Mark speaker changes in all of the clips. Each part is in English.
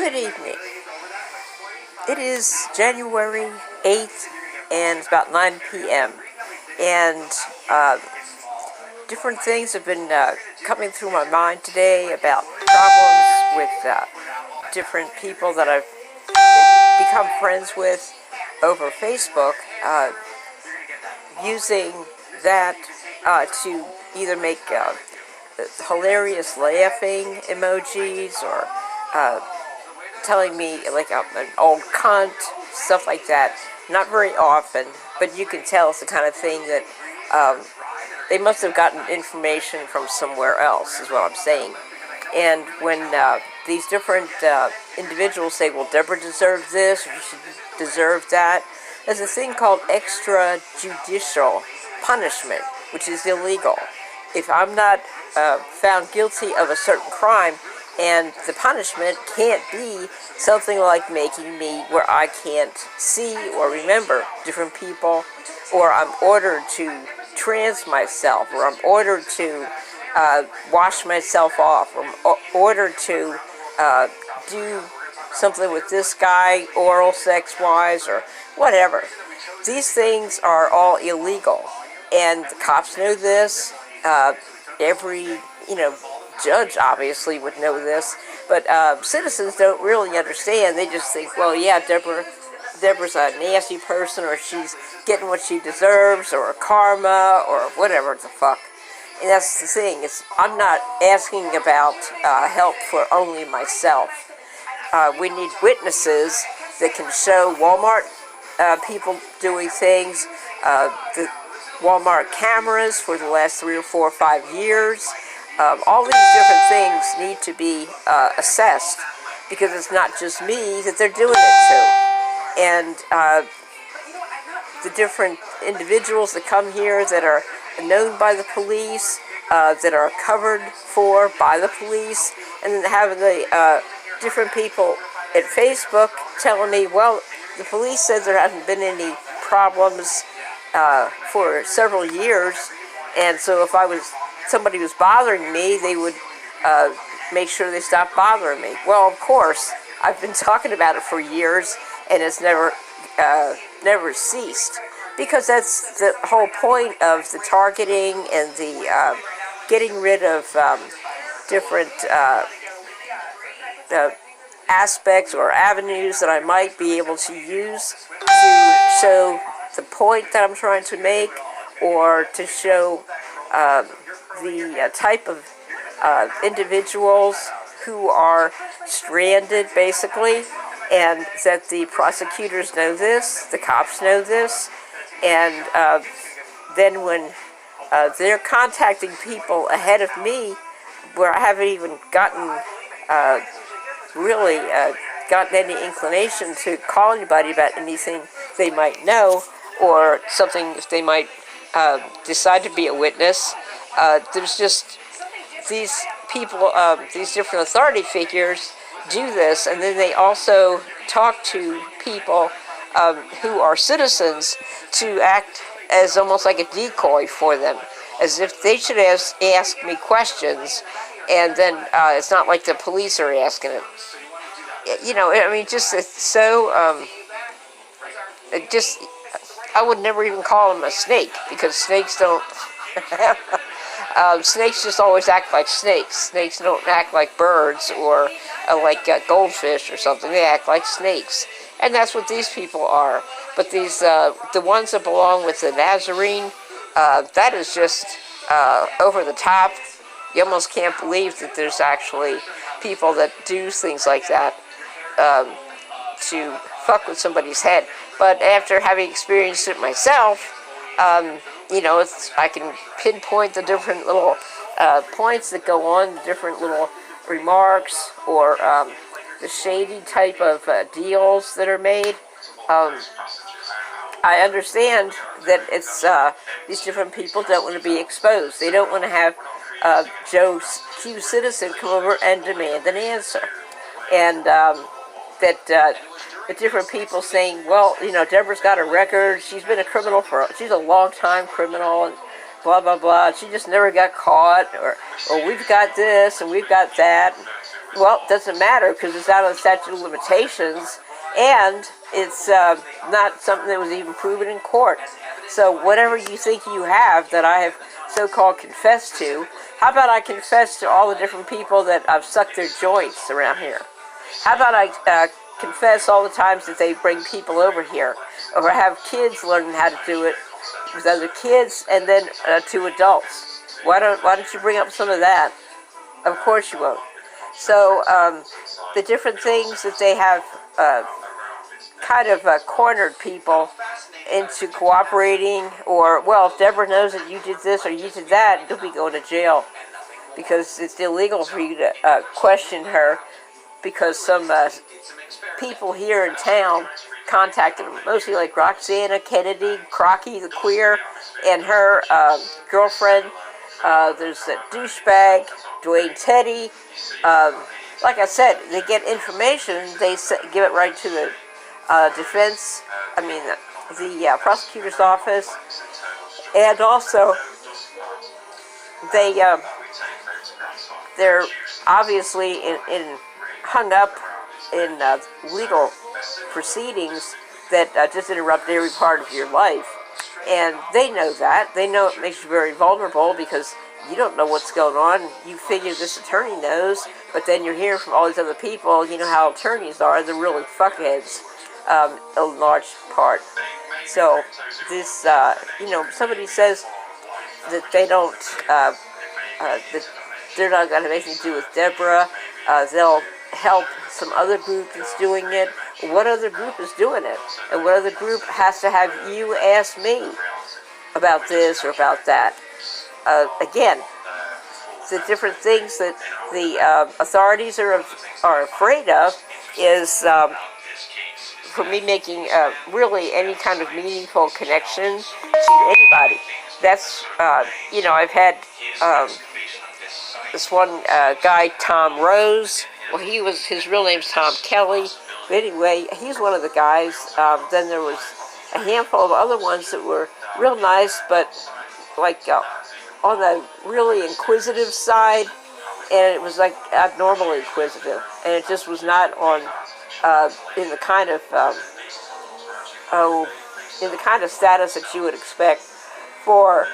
Speaker 1: Good evening. It is January 8th, and it's about 9 p.m. And different things have been coming through my mind today about problems with different people that I've become friends with over Facebook, using that to either make hilarious laughing emojis or telling me like I'm an old cunt, stuff like that. Not very often, but you can tell it's the kind of thing that they must have gotten information from somewhere else, is what I'm saying. And when these different individuals say, well, Deborah deserves this, or she deserves that, there's a thing called extrajudicial punishment, which is illegal. If I'm not found guilty of a certain crime, and the punishment can't be something like making me where I can't see or remember different people, or I'm ordered to trans myself, or I'm ordered to wash myself off, or I'm ordered to do something with this guy, oral sex-wise, or whatever. These things are all illegal, and the cops know this. Every, judge obviously would know this, but citizens don't really understand. They just think, well, yeah, Deborah's a nasty person, or she's getting what she deserves, or karma, or whatever the fuck. And that's the thing. I'm not asking about help for only myself. We need witnesses that can show Walmart people doing things, the Walmart cameras for the last 3 or 4 or 5 years. All these different things need to be assessed, because it's not just me that they're doing it to. And the different individuals that come here that are known by the police, that are covered for by the police, and then having the different people at Facebook telling me, well, the police says there hasn't been any problems for several years, and so if somebody was bothering me, they would make sure they stopped bothering me. Well, of course, I've been talking about it for years, and it's never ceased, because that's the whole point of the targeting and the getting rid of different aspects or avenues that I might be able to use to show the point that I'm trying to make, or to show the type of individuals who are stranded, basically, and that the prosecutors know this, the cops know this, and then when they're contacting people ahead of me, where I haven't even gotten gotten any inclination to call anybody about anything they might know, or something if they might decide to be a witness. There's just these people, these different authority figures do this, and then they also talk to people who are citizens to act as almost like a decoy for them, as if they should ask me questions, and then it's not like the police are asking it. It's so, I would never even call him a snake, because snakes don't, snakes just always act like snakes. Snakes don't act like birds or like goldfish or something. They act like snakes. And that's what these people are. But these, the ones that belong with the Nazarene, that is just over the top. You almost can't believe that there's actually people that do things like that to fuck with somebody's head. But after having experienced it myself, I can pinpoint the different little points that go on, the different little remarks, or the shady type of deals that are made. I understand that it's these different people don't want to be exposed. They don't want to have Joe Q. Citizen come over and demand an answer. And the different people saying, well, Deborah's got a record. She's been a criminal she's a long-time criminal, and blah, blah, blah. She just never got caught, or we've got this and we've got that. Well, it doesn't matter because it's out of the statute of limitations, and it's not something that was even proven in court. So whatever you think you have that I have so-called confessed to, how about I confess to all the different people that I've sucked their joints around here? How about I confess all the times that they bring people over here, or have kids learning how to do it with other kids, and then to adults? Why don't you bring up some of that? Of course you won't. So the different things that they have kind of cornered people into cooperating, or, well, if Deborah knows that you did this or you did that, you'll be going to jail because it's illegal for you to question her, because some people here in town contacted them, mostly like Roxana Kennedy, Crocky the queer, and her girlfriend. There's that douchebag, Dwayne Teddy. Like I said, they get information, they give it right to the defense, the prosecutor's office, and also they're obviously hung up in legal proceedings that just interrupt every part of your life. And they know that. They know it makes you very vulnerable because you don't know what's going on. You figure this attorney knows, but then you're hearing from all these other people. You know how attorneys are. They're really fuckheads, in large part. So this, somebody says that they don't, that they're not going to have anything to do with Deborah. They'll help some other group that's doing it. What other group is doing it? And what other group has to have you ask me about this or about that? Again, the different things that the authorities are afraid of is for me making really any kind of meaningful connection to anybody. That's, I've had this one guy, Tom Rose. Well, his real name's Tom Kelly. But anyway, he's one of the guys. Then there was a handful of other ones that were real nice, but like on the really inquisitive side, and it was like abnormally inquisitive, and it just was not on in the kind of status that you would expect for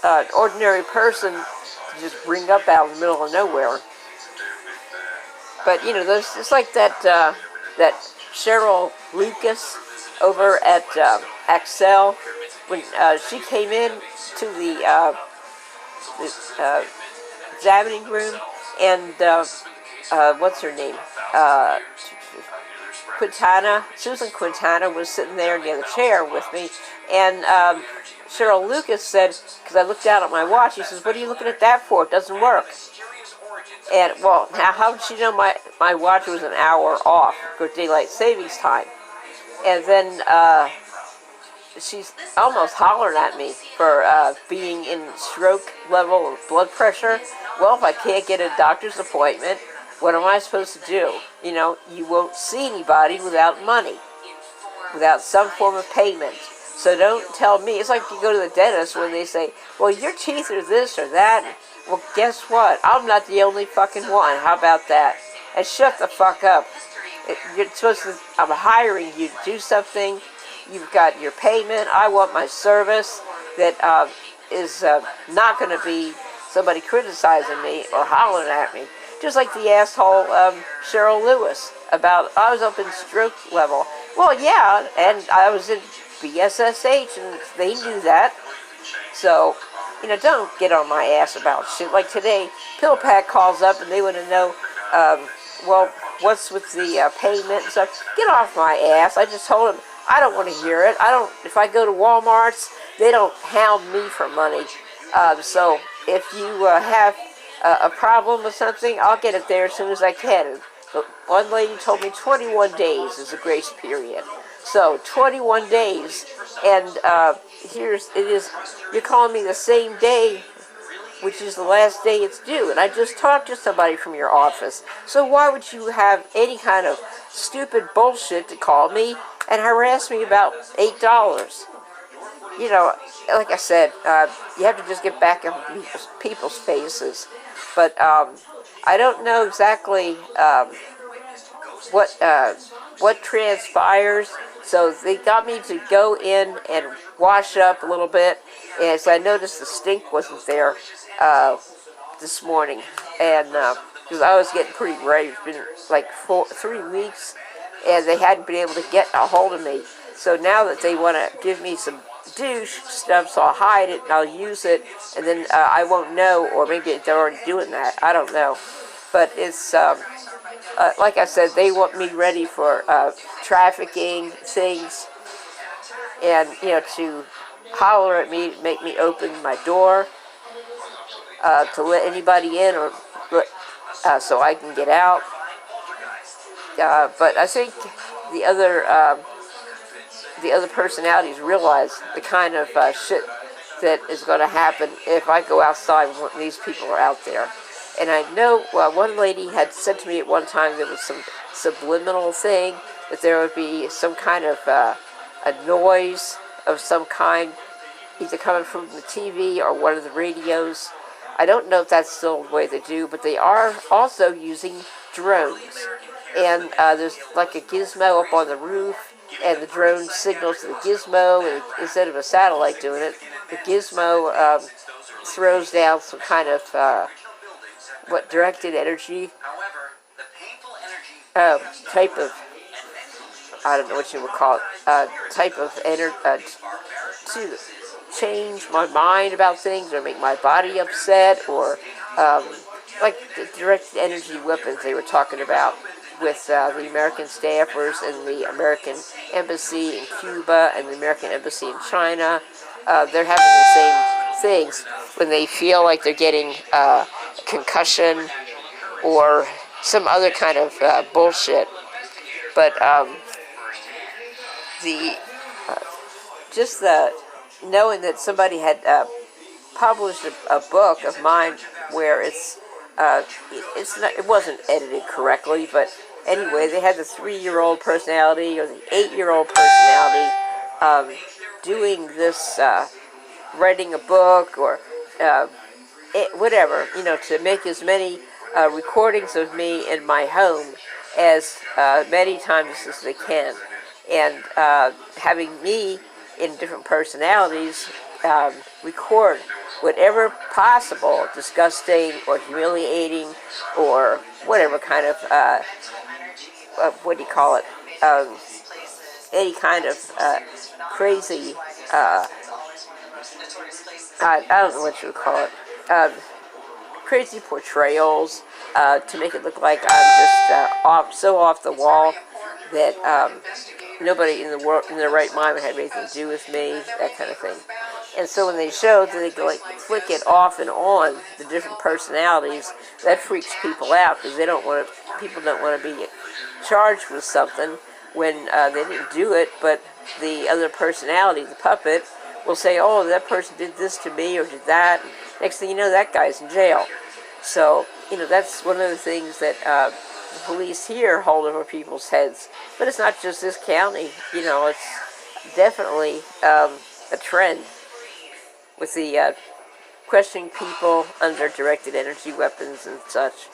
Speaker 1: an ordinary person to just bring up out in the middle of nowhere. But it's like that Cheryl Lucas over at Axel, when she came in to the examining room, and what's her name? Susan Quintana was sitting there near the chair with me, and Cheryl Lucas said, because I looked down at my watch, she says, "What are you looking at that for? It doesn't work." And, well, now how did she know my watch was an hour off for daylight savings time? And then she's almost hollered at me for being in stroke level of blood pressure. Well, if I can't get a doctor's appointment, what am I supposed to do? You won't see anybody without money, without some form of payment. So don't tell me. It's like you go to the dentist when they say, well, your teeth are this or that. Well, guess what? I'm not the only fucking one. How about that? And shut the fuck up. I'm hiring you to do something. You've got your payment. I want my service that is not going to be somebody criticizing me or hollering at me. Just like the asshole Cheryl Lewis about, I was up in stroke level. Well, yeah, and I was in BSSH, and they knew that. So, don't get on my ass about shit. Like today, PillPack calls up and they want to know, well, what's with the payment and stuff. Get off my ass. I just told him, I don't want to hear it. If I go to Walmart's, they don't hound me for money. So if you have a problem with something, I'll get it there as soon as I can. But one lady told me 21 days is a grace period. So 21 days, and you're calling me the same day, which is the last day it's due. And I just talked to somebody from your office. So why would you have any kind of stupid bullshit to call me and harass me about $8? Like I said, you have to just get back in people's faces. But I don't know exactly what what transpires. So they got me to go in and wash up a little bit, as I noticed the stink wasn't there this morning, and because I was getting pretty ready. It's been like 3 weeks, and they hadn't been able to get a hold of me. So now that they want to give me some douche stuff, so I'll hide it and I'll use it, and then I won't know, or maybe they're already doing that. I don't know, but it's like I said, they want me ready for trafficking things, and to holler at me, make me open my door to let anybody in, or so I can get out. But I think the other personalities realize the kind of shit that is going to happen if I go outside when these people are out there. And I know one lady had said to me at one time there was some subliminal thing, that there would be some kind of a noise of some kind, either coming from the TV or one of the radios. I don't know if that's still the way they do, but they are also using drones. And there's like a gizmo up on the roof, and the drone signals to the gizmo, and instead of a satellite doing it, the gizmo throws down some kind of directed energy type of, I don't know what you would call it, type of energy to change my mind about things, or make my body upset, or like the directed energy weapons they were talking about with the American staffers and the American embassy in Cuba and the American embassy in China. They're having the same things when they feel like they're getting concussion or some other kind of bullshit. But the just the knowing that somebody had published a book of mine where it wasn't edited correctly, but anyway, they had the 3-year-old personality or the 8-year-old personality doing this, writing a book or whatever, to make as many recordings of me in my home as many times as they can, and having me in different personalities record whatever possible disgusting or humiliating or whatever kind of what do you call it, any kind of crazy I don't know what you would call it, crazy portrayals, to make it look like I'm just so off the wall that nobody in the world, in their right mind, would have anything to do with me, that kind of thing. And so when they show that they can flick it off and on the different personalities, that freaks people out, because people don't want to be charged with something when they didn't do it, but the other personality, the puppet, will say, oh, that person did this to me or did that. And next thing you know, that guy's in jail. So, that's one of the things that the police here hold over people's heads. But it's not just this county. It's definitely a trend with the questioning people under directed energy weapons and such.